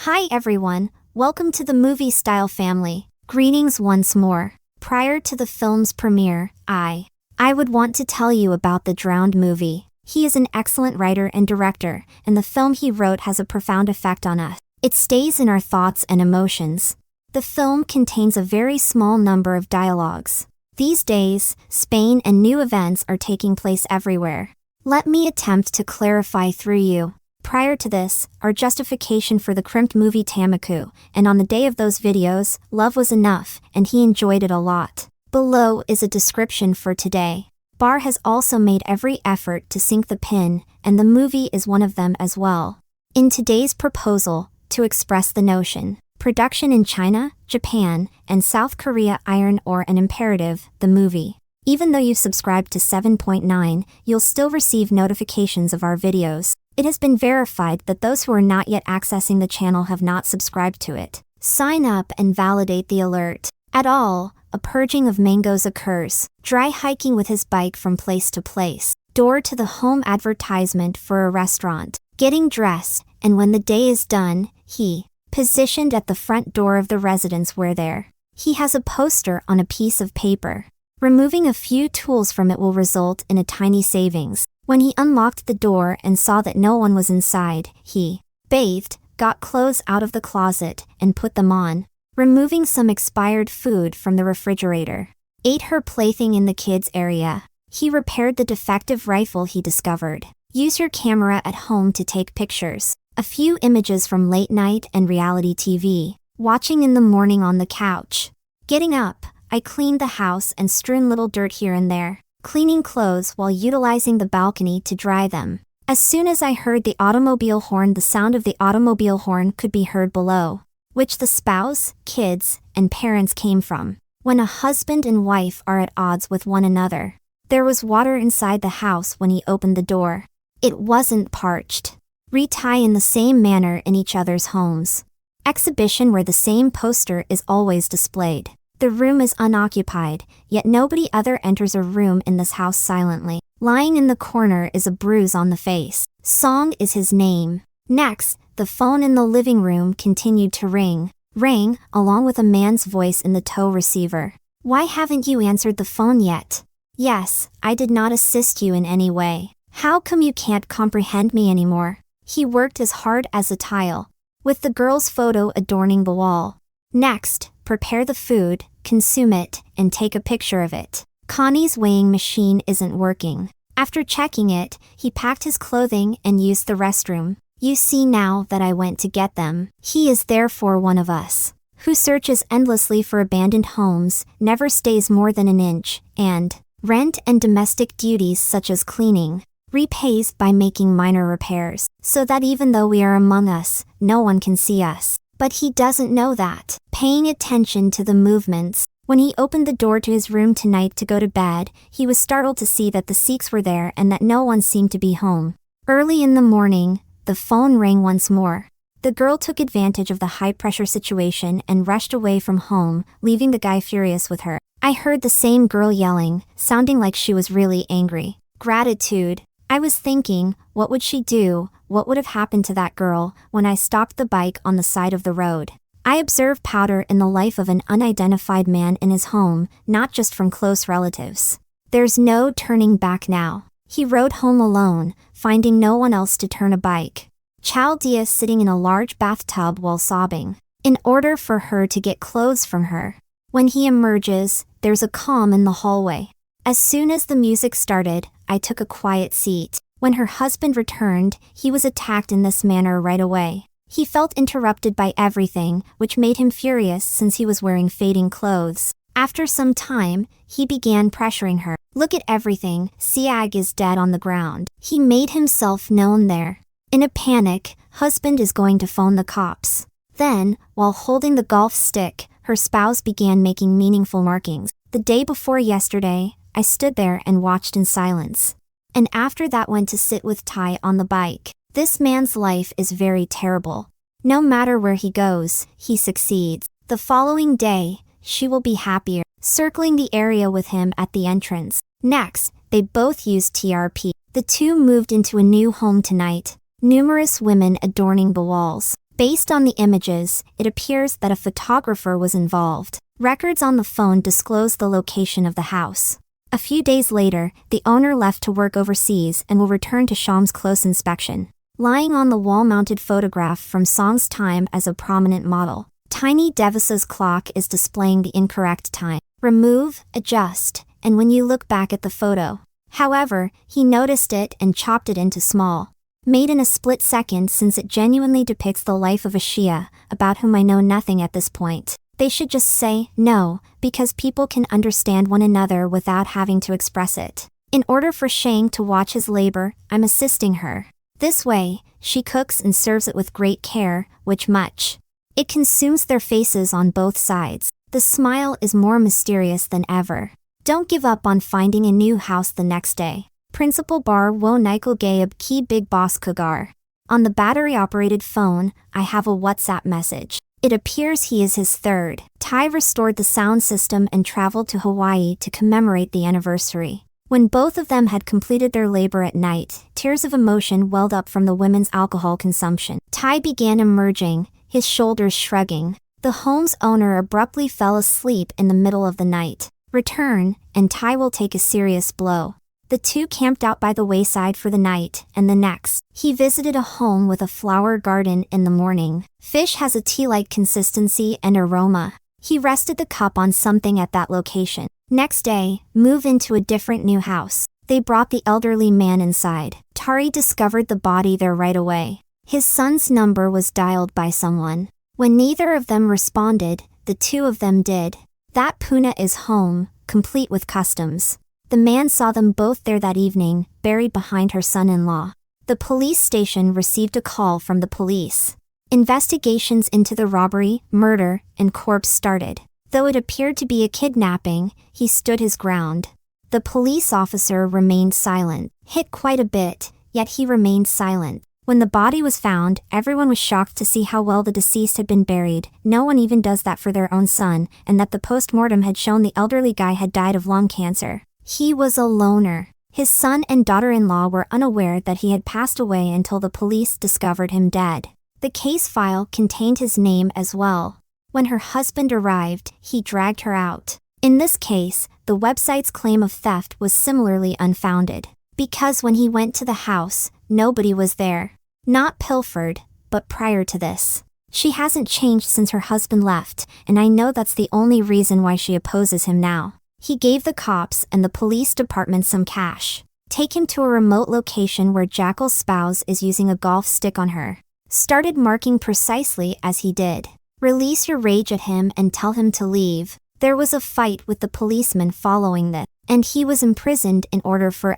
Hi everyone, welcome to the Movie Style family. Greetings once more. Prior to the film's premiere, I would want to tell you about The Drowned movie. He is an excellent writer and director, and the film he wrote has a profound effect on us. It stays in our thoughts and emotions. The film contains a very small number of dialogues. These days, Spain and new events are taking place everywhere. Let me attempt to clarify through you. Prior to this, our justification for the crimped movie Tae-suk, and on the day of those videos, love was enough, and he enjoyed it a lot. Below is a description for today. Bar has also made every effort to sink the pin, and the movie is one of them as well. In today's proposal, to express the notion, production in China, Japan, and South Korea iron ore an imperative, the movie. Even though you subscribe to 7.9, you'll still receive notifications of our videos. It has been verified that those who are not yet accessing the channel have not subscribed to it. Sign up and validate the alert. At all, a purging of mangoes occurs. Dry hiking with his bike from place to place. Door to the home advertisement for a restaurant. Getting dressed, and when the day is done, he positioned at the front door of the residence where there. He has a poster on a piece of paper. Removing a few tools from it will result in a tiny savings. When he unlocked the door and saw that no one was inside, he bathed, got clothes out of the closet, and put them on. Removing some expired food from the refrigerator. Ate her plaything in the kids' area. He repaired the defective rifle he discovered. Use your camera at home to take pictures. A few images from late night and reality TV. Watching in the morning on the couch. Getting up, I cleaned the house and strewn little dirt here and there. Cleaning clothes while utilizing the balcony to dry them. As soon as I heard the automobile horn, the sound of the automobile horn could be heard below, which the spouse, kids, and parents came from. When a husband and wife are at odds with one another. There was water inside the house when he opened the door. It wasn't parched. Retie in the same manner in each other's homes. Exhibition where the same poster is always displayed. The room is unoccupied, yet nobody other enters a room in this house silently. Lying in the corner is a bruise on the face. Song is his name. Next, the phone in the living room continued to ring. Rang, along with a man's voice in the tow receiver. Why haven't you answered the phone yet? Yes, I did not assist you in any way. How come you can't comprehend me anymore? He worked as hard as a tile, with the girl's photo adorning the wall. Next, prepare the food, consume it, and take a picture of it. Connie's weighing machine isn't working. After checking it, he packed his clothing and used the restroom. You see now that I went to get them. He is therefore one of us, who searches endlessly for abandoned homes, never stays more than an inch, and rent and domestic duties such as cleaning, repays by making minor repairs, so that even though we are among us, no one can see us. But he doesn't know that. Paying attention to the movements. When he opened the door to his room tonight to go to bed, he was startled to see that the Sikhs were there and that no one seemed to be home. Early in the morning, the phone rang once more. The girl took advantage of the high-pressure situation and rushed away from home, leaving the guy furious with her. I heard the same girl yelling, sounding like she was really angry. Gratitude. I was thinking, what would she do? What would have happened to that girl when I stopped the bike on the side of the road? I observe powder in the life of an unidentified man in his home, not just from close relatives. There's no turning back now. He rode home alone, finding no one else to turn a bike. Chow Dia sitting in a large bathtub while sobbing, in order for her to get clothes from her. When he emerges, there's a calm in the hallway. As soon as the music started, I took a quiet seat. When her husband returned, he was attacked in this manner right away. He felt interrupted by everything, which made him furious since he was wearing fading clothes. After some time, he began pressuring her. Look at everything, Siag is dead on the ground. He made himself known there. In a panic, husband is going to phone the cops. Then, while holding the golf stick, her spouse began making meaningful markings. The day before yesterday, I stood there and watched in silence. And after that went to sit with Ty on the bike. This man's life is very terrible. No matter where he goes, he succeeds. The following day, she will be happier, circling the area with him at the entrance. Next, they both used TRP. The two moved into a new home tonight. Numerous women adorning the walls. Based on the images, it appears that a photographer was involved. Records on the phone disclose the location of the house. A few days later, the owner left to work overseas and will return to Sham's close inspection. Lying on the wall-mounted photograph from Song's time as a prominent model, Tiny Devisa's clock is displaying the incorrect time. Remove, adjust, and when you look back at the photo. However, he noticed it and chopped it into small. Made in a split second since it genuinely depicts the life of a Shia, about whom I know nothing at this point. They should just say, no, because people can understand one another without having to express it. In order for Shang to watch his labor, I'm assisting her. This way, she cooks and serves it with great care, which much. It consumes their faces on both sides. The smile is more mysterious than ever. Don't give up on finding a new house the next day. Principal bar wo nikal gayab ki big boss kugar. On the battery-operated phone, I have a WhatsApp message. It appears he is his third. Ty restored the sound system and traveled to Hawaii to commemorate the anniversary. When both of them had completed their labor at night, tears of emotion welled up from the women's alcohol consumption. Ty began emerging, his shoulders shrugging. The home's owner abruptly fell asleep in the middle of the night. Return, and Ty will take a serious blow. The two camped out by the wayside for the night, and the next, he visited a home with a flower garden in the morning. Fish has a tea-like consistency and aroma. He rested the cup on something at that location. Next day, move into a different new house. They brought the elderly man inside. Tari discovered the body there right away. His son's number was dialed by someone. When neither of them responded, the two of them did. That Puna is home, complete with customs. The man saw them both there that evening, buried behind her son-in-law. The police station received a call from the police. Investigations into the robbery, murder, and corpse started. Though it appeared to be a kidnapping, he stood his ground. The police officer remained silent. Hit quite a bit, yet he remained silent. When the body was found, everyone was shocked to see how well the deceased had been buried. No one even does that for their own son, and that the post-mortem had shown the elderly guy had died of lung cancer. He was a loner. His son and daughter-in-law were unaware that he had passed away until the police discovered him dead. The case file contained his name as well. When her husband arrived, he dragged her out. In this case, the website's claim of theft was similarly unfounded. Because when he went to the house, nobody was there. Not pilfered, but prior to this. She hasn't changed since her husband left, and I know that's the only reason why she opposes him now. He gave the cops and the police department some cash. Take him to a remote location where Jackal's spouse is using a golf stick on her. Started marking precisely as he did. Release your rage at him and tell him to leave. There was a fight with the policeman following this, and he was imprisoned in order for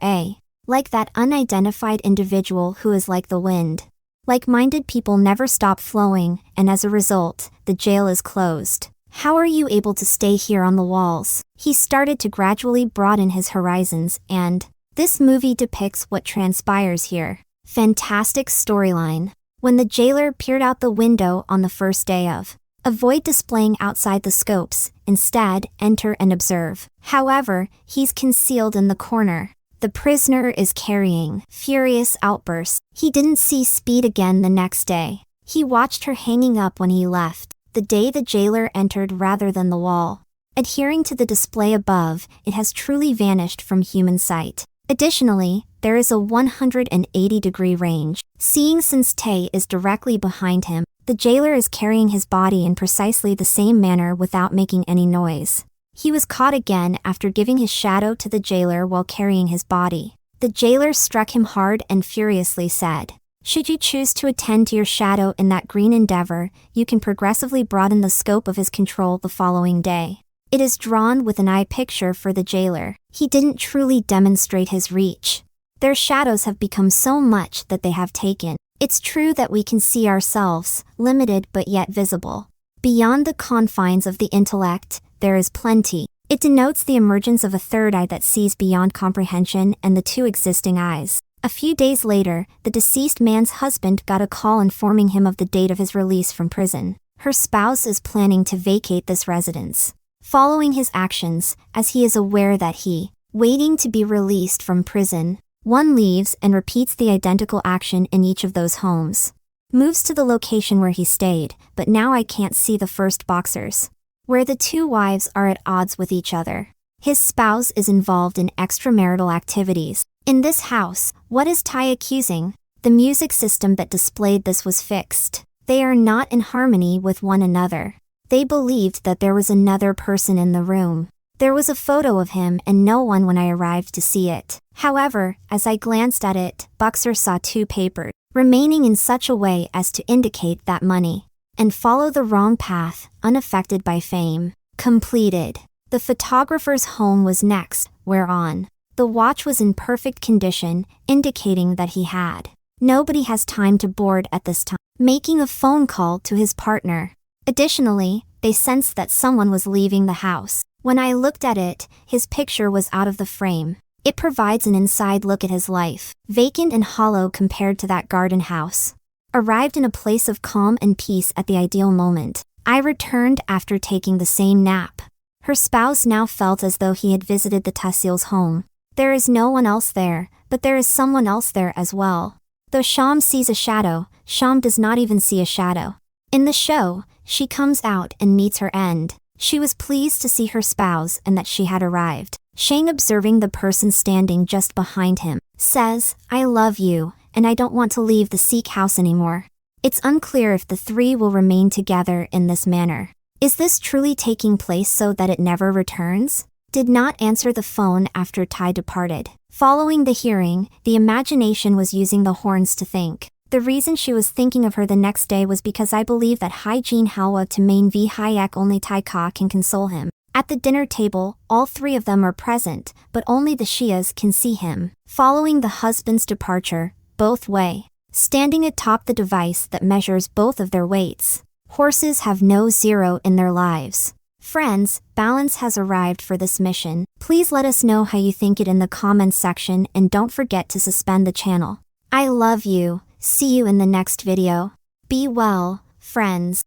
like that unidentified individual who is like the wind. Like-minded people never stop flowing, and as a result, the jail is closed. How are you able to stay here on the walls? He started to gradually broaden his horizons, and this movie depicts what transpires here. Fantastic storyline. When the jailer peered out the window on the first day of, avoid displaying outside the scopes, instead, enter and observe. However, he's concealed in the corner. The prisoner is carrying furious outbursts. He didn't see Speed again the next day. He watched her hanging up when he left. The day the jailer entered rather than the wall. Adhering to the display above, it has truly vanished from human sight. Additionally, there is a 180-degree range. Seeing since Tae is directly behind him, the jailer is carrying his body in precisely the same manner without making any noise. He was caught again after giving his shadow to the jailer while carrying his body. The jailer struck him hard and furiously said, "Should you choose to attend to your shadow in that green endeavor, you can progressively broaden the scope of his control the following day." It is drawn with an eye picture for the jailer. He didn't truly demonstrate his reach. Their shadows have become so much that they have taken. It's true that we can see ourselves, limited but yet visible. Beyond the confines of the intellect, there is plenty. It denotes the emergence of a third eye that sees beyond comprehension and the two existing eyes. A few days later, the deceased man's husband got a call informing him of the date of his release from prison. Her spouse is planning to vacate this residence. Following his actions, as he is aware that he, waiting to be released from prison, one leaves and repeats the identical action in each of those homes. Moves to the location where he stayed, but now I can't see the first boxers. Where the two wives are at odds with each other. His spouse is involved in extramarital activities. In this house, what is Tae accusing? The music system that displayed this was fixed. They are not in harmony with one another. They believed that there was another person in the room. There was a photo of him and no one when I arrived to see it. However, as I glanced at it, Boxer saw two papers, remaining in such a way as to indicate that money, and follow the wrong path, unaffected by fame. Completed. The photographer's home was next, whereon the watch was in perfect condition, indicating that he had. Nobody has time to board at this time. Making a phone call to his partner. Additionally, they sensed that someone was leaving the house. When I looked at it, his picture was out of the frame. It provides an inside look at his life, vacant and hollow compared to that garden house. Arrived in a place of calm and peace at the ideal moment. I returned after taking the same nap. Her spouse now felt as though he had visited the Taesil's home. There is no one else there, but there is someone else there as well. Though Sham sees a shadow, Sham does not even see a shadow. In the show, she comes out and meets her end. She was pleased to see her spouse and that she had arrived. Shang, observing the person standing just behind him, says, "I love you, and I don't want to leave the Sikh house anymore." It's unclear if the three will remain together in this manner. Is this truly taking place so that it never returns? Did not answer the phone after Tae departed. Following the hearing, the imagination was using the horns to think. The reason she was thinking of her the next day was because I believe that Hyjin Halwa to main V Hayek only Tae Ka can console him. At the dinner table, all three of them are present, but only the Shias can see him. Following the husband's departure, both way. Standing atop the device that measures both of their weights. Horses have no zero in their lives. Friends, balance has arrived for this mission. Please let us know how you think it in the comments section and don't forget to suspend the channel. I love you. See you in the next video. Be well, friends.